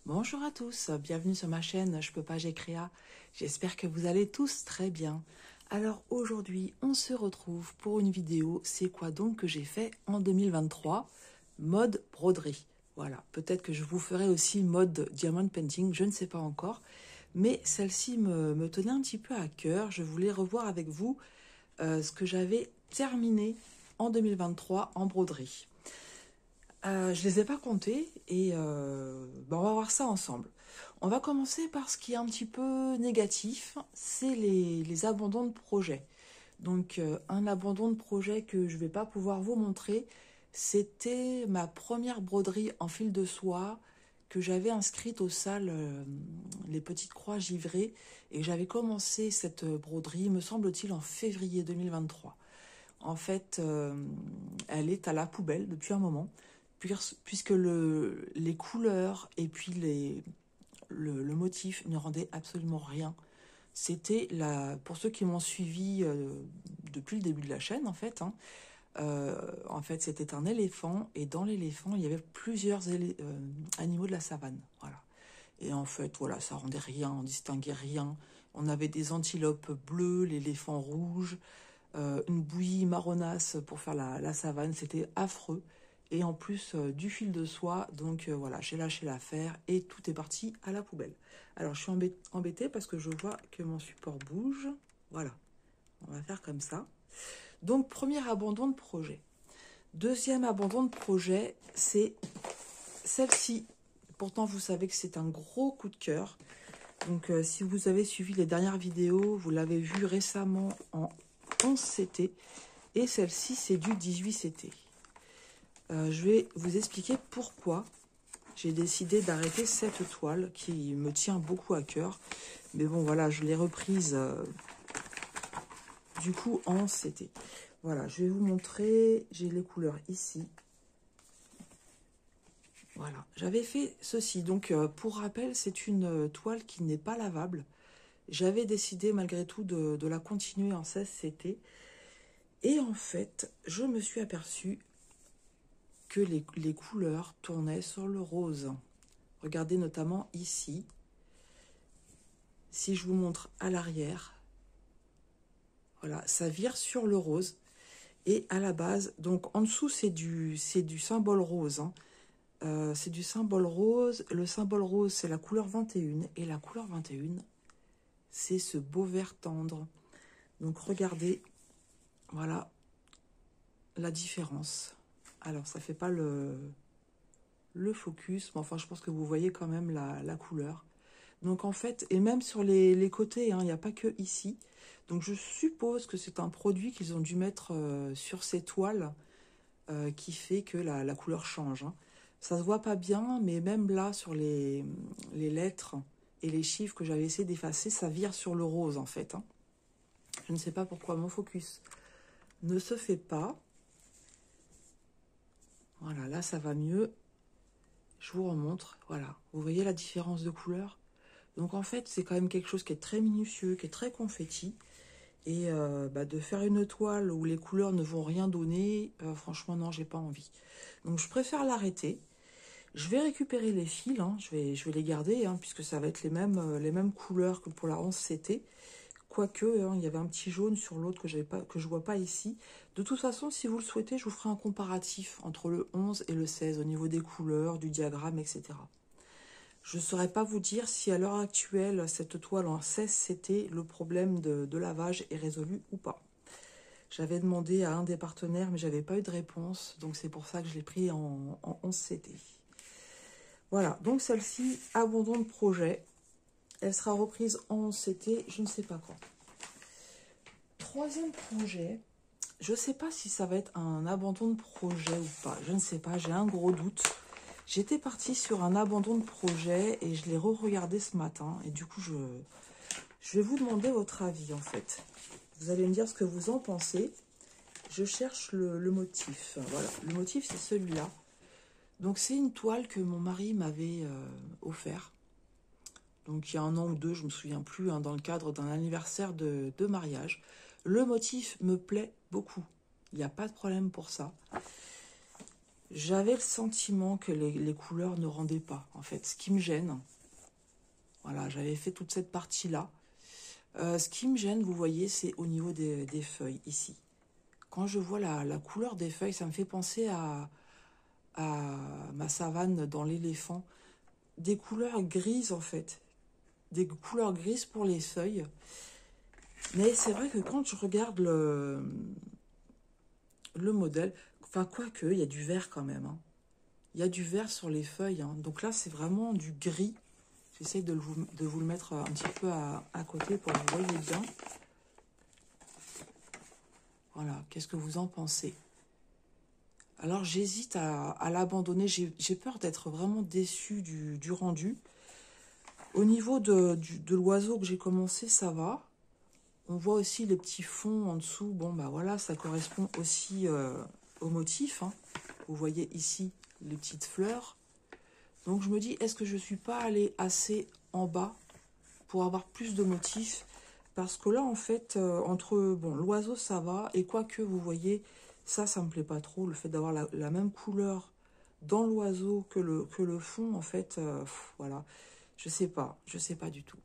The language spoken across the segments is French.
Bonjour à tous, bienvenue sur ma chaîne Je peux pas, j'ai créa. J'espère que vous allez tous très bien. Alors aujourd'hui, on se retrouve pour une vidéo. C'est quoi donc que j'ai fait en 2023? Mode broderie. Voilà, peut-être que je vous ferai aussi mode diamond painting, je ne sais pas encore. Mais celle-ci me tenait un petit peu à cœur. Je voulais revoir avec vous ce que j'avais terminé en 2023 en broderie. Je les ai pas comptés et on va voir ça ensemble. On va commencer par ce qui est un petit peu négatif, c'est les abandons de projet. Donc un abandon de projet que je vais pas pouvoir vous montrer, c'était ma première broderie en fil de soie que j'avais inscrite aux salles Les Petites Croix Givrées et j'avais commencé cette broderie, me semble-t-il, en février 2023. En fait, elle est à la poubelle depuis un moment puisque les couleurs et puis le motif ne rendaient absolument rien. C'était pour ceux qui m'ont suivi depuis le début de la chaîne, en fait, c'était un éléphant et dans l'éléphant, il y avait plusieurs animaux de la savane. Voilà. Et en fait, voilà, ça rendait rien, on distinguait rien. On avait des antilopes bleues, l'éléphant rouge, une bouillie marronasse pour faire la savane, c'était affreux. Et en plus du fil de soie, donc voilà, j'ai lâché l'affaire et tout est parti à la poubelle. Alors je suis embêtée parce que je vois que mon support bouge. Voilà, on va faire comme ça. Donc premier abandon de projet. Deuxième abandon de projet, c'est celle-ci. Pourtant vous savez que c'est un gros coup de cœur. Donc si vous avez suivi les dernières vidéos, vous l'avez vu récemment en 11 CT. Et celle-ci, c'est du 18 CT. Je vais vous expliquer pourquoi j'ai décidé d'arrêter cette toile qui me tient beaucoup à cœur. Mais bon, voilà, je l'ai reprise du coup en CT. Voilà, je vais vous montrer. J'ai les couleurs ici. Voilà, j'avais fait ceci. Donc, pour rappel, c'est une toile qui n'est pas lavable. J'avais décidé malgré tout de la continuer en 16 CT. Et en fait, je me suis aperçue que les couleurs tournaient sur le rose. Regardez notamment ici. Si je vous montre à l'arrière, voilà, ça vire sur le rose. Et à la base, donc en dessous, c'est du symbole rose. C'est du symbole rose. Le symbole rose, c'est la couleur 21. Et la couleur 21, c'est ce beau vert tendre. Donc regardez, voilà la différence. Alors, ça fait pas le focus, mais enfin, je pense que vous voyez quand même la couleur. Donc, en fait, et même sur les côtés, il n'y a pas que ici. Donc, je suppose que c'est un produit qu'ils ont dû mettre sur ces toiles qui fait que la couleur change. Ça se voit pas bien, mais même là, sur les lettres et les chiffres que j'avais essayé d'effacer, ça vire sur le rose, en fait. Je ne sais pas pourquoi mon focus ne se fait pas. Voilà, là, ça va mieux. Je vous remontre. Voilà, vous voyez la différence de couleur? Donc, en fait, c'est quand même quelque chose qui est très minutieux, qui est très confetti. Et de faire une toile où les couleurs ne vont rien donner, franchement, non, j'ai pas envie. Donc, je préfère l'arrêter. Je vais récupérer les fils, je vais les garder, puisque ça va être les mêmes couleurs que pour la 11 CT. Quoique, il y avait un petit jaune sur l'autre que je vois pas ici. De toute façon, si vous le souhaitez, je vous ferai un comparatif entre le 11 et le 16 au niveau des couleurs, du diagramme, etc. Je ne saurais pas vous dire si à l'heure actuelle, cette toile en 16 CT, le problème de lavage est résolu ou pas. J'avais demandé à un des partenaires, mais j'avais pas eu de réponse. Donc c'est pour ça que je l'ai pris en 11 CT. Voilà, donc celle-ci, abandon de projet. Elle sera reprise en 11 CT, je ne sais pas quand. Troisième projet, je ne sais pas si ça va être un abandon de projet ou pas. Je ne sais pas, j'ai un gros doute. J'étais partie sur un abandon de projet et je l'ai re-regardé ce matin. Et du coup, je vais vous demander votre avis, en fait. Vous allez me dire ce que vous en pensez. Je cherche le motif. Voilà, le motif, c'est celui-là. Donc, c'est une toile que mon mari m'avait offert. Donc, il y a 1 an ou 2, je ne me souviens plus, dans le cadre d'un anniversaire de mariage. Le motif me plaît beaucoup. Il n'y a pas de problème pour ça. J'avais le sentiment que les couleurs ne rendaient pas, en fait. Ce qui me gêne, voilà, j'avais fait toute cette partie-là. Ce qui me gêne, vous voyez, c'est au niveau des feuilles, ici. Quand je vois la couleur des feuilles, ça me fait penser à ma savane dans l'éléphant. Des couleurs grises, en fait. Des couleurs grises pour les feuilles. Mais c'est vrai que quand je regarde le modèle, enfin, quoique, il y a du vert quand même, hein. Il y a du vert sur les feuilles, hein. Donc là, c'est vraiment du gris. J'essaie de vous le mettre un petit peu à côté pour que vous voyez bien. Voilà, qu'est-ce que vous en pensez? Alors, j'hésite à l'abandonner. J'ai peur d'être vraiment déçue du rendu. Au niveau de l'oiseau que j'ai commencé, ça va. On voit aussi les petits fonds en dessous. Bon, bah voilà, ça correspond aussi au motif, hein. Vous voyez ici les petites fleurs. Donc, je me dis, est-ce que je ne suis pas allée assez en bas pour avoir plus de motifs? Parce que là, en fait, entre bon, l'oiseau, ça va. Et quoique, vous voyez, ça me plaît pas trop. Le fait d'avoir la même couleur dans l'oiseau que le fond, en fait, voilà. Je sais pas du tout.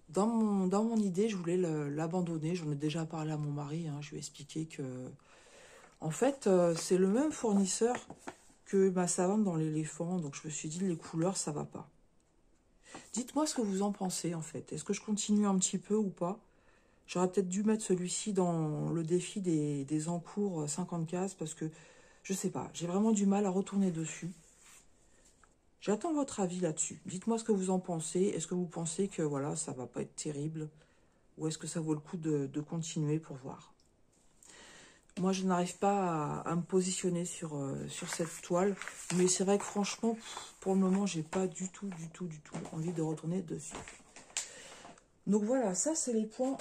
Dans mon idée, je voulais l'abandonner. J'en ai déjà parlé à mon mari, hein. Je lui ai expliqué que, en fait, c'est le même fournisseur que ma savane dans l'éléphant. Donc, je me suis dit, les couleurs, ça va pas. Dites-moi ce que vous en pensez, en fait. Est-ce que je continue un petit peu ou pas? J'aurais peut-être dû mettre celui-ci dans le défi des encours 50 cases parce que, je sais pas, j'ai vraiment du mal à retourner dessus. J'attends votre avis là-dessus. Dites-moi ce que vous en pensez. Est-ce que vous pensez que, voilà, ça va pas être terrible? Ou est-ce que ça vaut le coup de continuer pour voir? Moi, je n'arrive pas à me positionner sur cette toile. Mais c'est vrai que franchement, pour le moment, j'ai pas du tout envie de retourner dessus. Donc voilà, ça c'est les points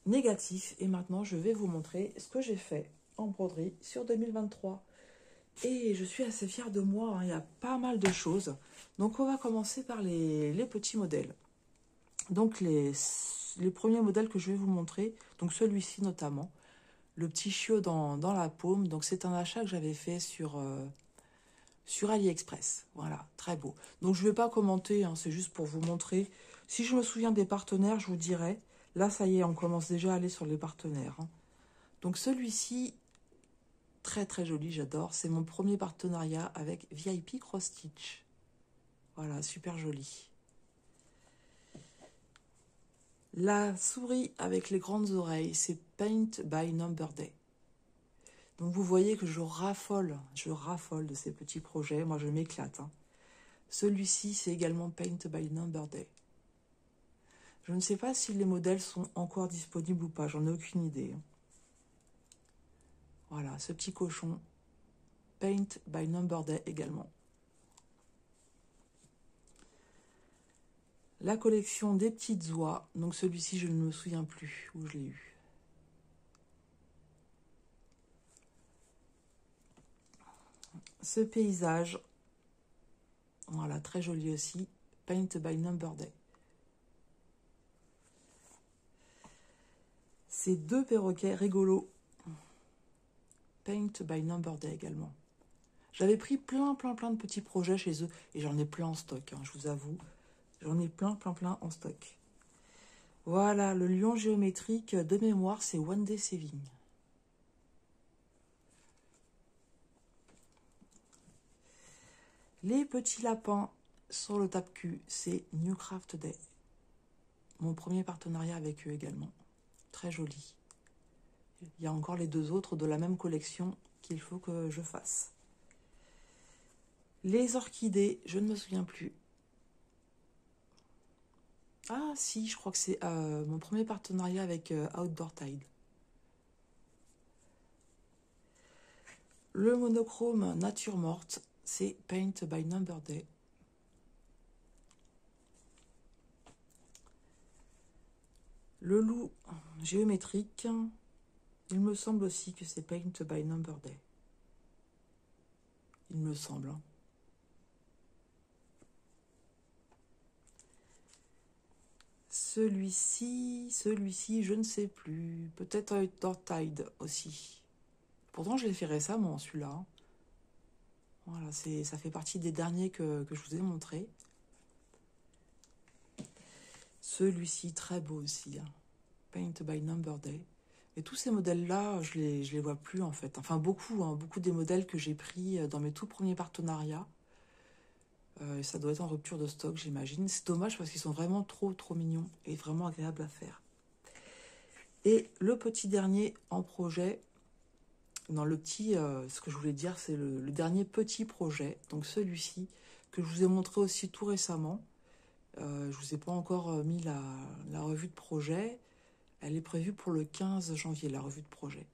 négatifs. Et maintenant, je vais vous montrer ce que j'ai fait en broderie sur 2023. Et je suis assez fière de moi, hein. Il y a pas mal de choses. Donc on va commencer par les petits modèles. Donc les premiers modèles que je vais vous montrer, donc celui-ci notamment, le petit chiot dans la paume. Donc c'est un achat que j'avais fait sur AliExpress. Voilà, très beau. Donc je ne vais pas commenter, hein, c'est juste pour vous montrer. Si je me souviens des partenaires, je vous dirai. Là, ça y est, on commence déjà à aller sur les partenaires, hein. Donc celui-ci, très très joli, j'adore. C'est mon premier partenariat avec VIP Cross Stitch. Voilà, super joli. La souris avec les grandes oreilles, c'est Paint by Number Day. Donc vous voyez que je raffole de ces petits projets. Moi, je m'éclate, hein. Celui-ci, c'est également Paint by Number Day. Je ne sais pas si les modèles sont encore disponibles ou pas, j'en ai aucune idée. Voilà, ce petit cochon, Paint by Number Day également. La collection des petites oies, donc celui-ci, je ne me souviens plus où je l'ai eu. Ce paysage, voilà, très joli aussi, Paint by Number Day. Ces deux perroquets rigolos, Paint by Number Day également. J'avais pris plein de petits projets chez eux, et j'en ai plein en stock, hein, je vous avoue. J'en ai plein en stock. Voilà, le lion géométrique de mémoire, c'est One Day Saving. Les petits lapins sur le tape-cul, c'est New Craft Day. Mon premier partenariat avec eux également. Très joli. Il y a encore les deux autres de la même collection qu'il faut que je fasse. Les orchidées, je ne me souviens plus. Ah si, je crois que c'est mon premier partenariat avec Outdoor Tide. Le monochrome Nature Morte, c'est Paint by Number Day. Le loup géométrique, il me semble aussi que c'est Paint by Number Day. Il me semble, hein. Celui-ci, je ne sais plus. Peut-être Outdoor Tide aussi. Pourtant, je l'ai fait récemment, celui-là, hein. Voilà, ça fait partie des derniers que je vous ai montré. Celui-ci, très beau aussi. Hein. Paint by Number Day. Et tous ces modèles-là, je les vois plus en fait. Enfin, beaucoup, hein, beaucoup des modèles que j'ai pris dans mes tout premiers partenariats. Ça doit être en rupture de stock, j'imagine. C'est dommage parce qu'ils sont vraiment trop mignons et vraiment agréables à faire. Et le petit dernier en projet, dans le petit, ce que je voulais dire, c'est le dernier petit projet. Donc celui-ci, que je vous ai montré aussi tout récemment. Je ne vous ai pas encore mis la revue de projet. Elle est prévue pour le 15 janvier, la revue de projet.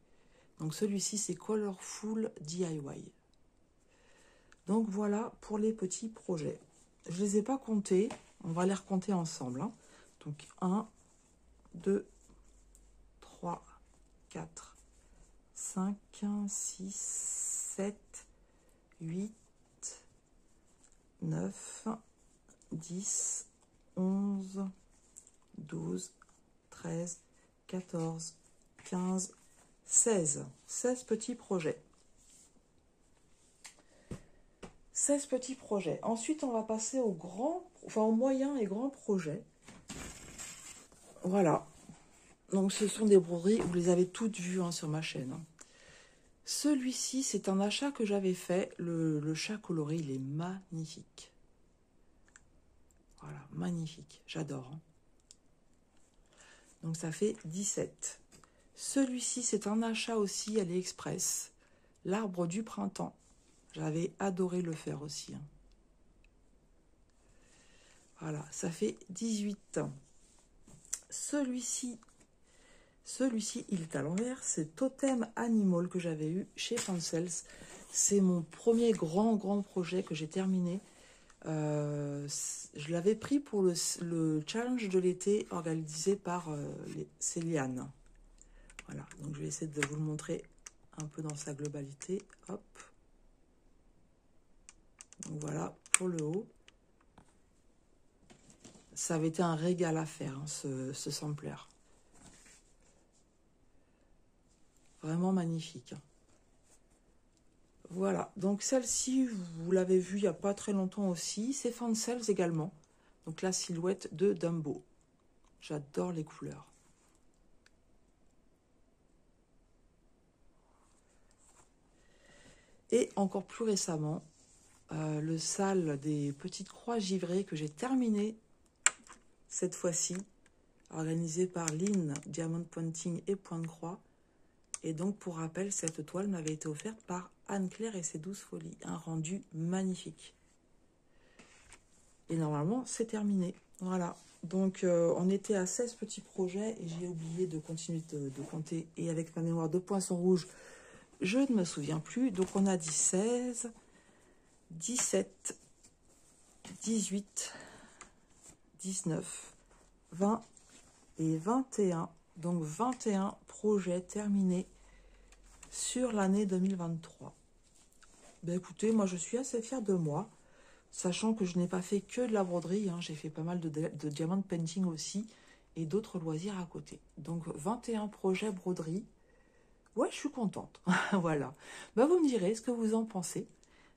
Donc celui-ci, c'est Colorful DIY. Donc voilà pour les petits projets. Je ne les ai pas comptés. On va les recompter ensemble. Hein. Donc 1, 2, 3, 4, 5, 6, 7, 8, 9, 10, 11, 12, 13, 14, 15, 16. 16 petits projets. 16 petits projets. Ensuite, on va passer aux moyens et grands projets. Voilà. Donc, ce sont des broderies, vous les avez toutes vues hein, sur ma chaîne. Celui-ci, c'est un achat que j'avais fait. Le chat coloré, il est magnifique. Voilà, magnifique. J'adore. Hein. Donc, ça fait 17. Celui-ci, c'est un achat aussi AliExpress. L'arbre du printemps. J'avais adoré le faire aussi. Hein. Voilà, ça fait 18. Celui-ci, il est à l'envers. C'est Totem Animal que j'avais eu chez Fancels. C'est mon premier grand projet que j'ai terminé. Je l'avais pris pour le challenge de l'été organisé par Céliane. Voilà, donc je vais essayer de vous le montrer un peu dans sa globalité. Hop. Donc voilà, pour le haut. Ça avait été un régal à faire, hein, ce sampler. Vraiment magnifique. Voilà, donc celle-ci, vous l'avez vue il n'y a pas très longtemps aussi. C'est Fancels également. Donc la silhouette de Dumbo. J'adore les couleurs. Et encore plus récemment, le sale des petites croix givrées que j'ai terminé cette fois-ci, organisé par Lynn, Diamond Pointing et Point de Croix. Et donc, pour rappel, cette toile m'avait été offerte par Anne-Claire et ses 12 folies. Un rendu magnifique. Et normalement, c'est terminé. Voilà. Donc, on était à 16 petits projets et j'ai oublié de continuer de compter. Et avec ma mémoire de poisson rouge, je ne me souviens plus. Donc, on a dit 16, 17, 18, 19, 20 et 21. Donc 21 projets terminés sur l'année 2023. Ben écoutez, moi je suis assez fière de moi, sachant que je n'ai pas fait que de la broderie. Hein, j'ai fait pas mal de diamond painting aussi et d'autres loisirs à côté. Donc 21 projets broderie. Ouais, je suis contente. Voilà. Ben, vous me direz ce que vous en pensez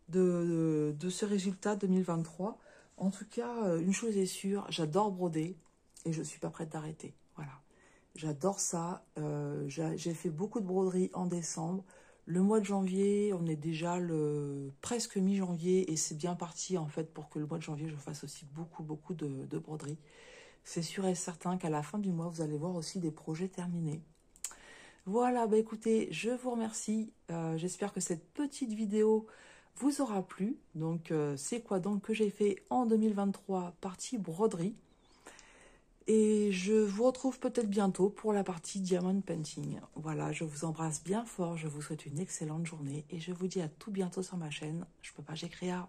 de ce résultat 2023. En tout cas, une chose est sûre, j'adore broder et je ne suis pas prête d'arrêter. Voilà. J'adore ça. J'ai fait beaucoup de broderie en décembre. Le mois de janvier, on est déjà presque mi-janvier et c'est bien parti en fait pour que le mois de janvier, je fasse aussi beaucoup de broderie. C'est sûr et certain qu'à la fin du mois, vous allez voir aussi des projets terminés. Voilà, bah écoutez, je vous remercie. J'espère que cette petite vidéo vous aura plu. Donc, c'est quoi donc que j'ai fait en 2023, partie broderie. Et je vous retrouve peut-être bientôt pour la partie Diamond Painting. Voilà, je vous embrasse bien fort, je vous souhaite une excellente journée et je vous dis à tout bientôt sur ma chaine. Je peux pas, j'ai créa.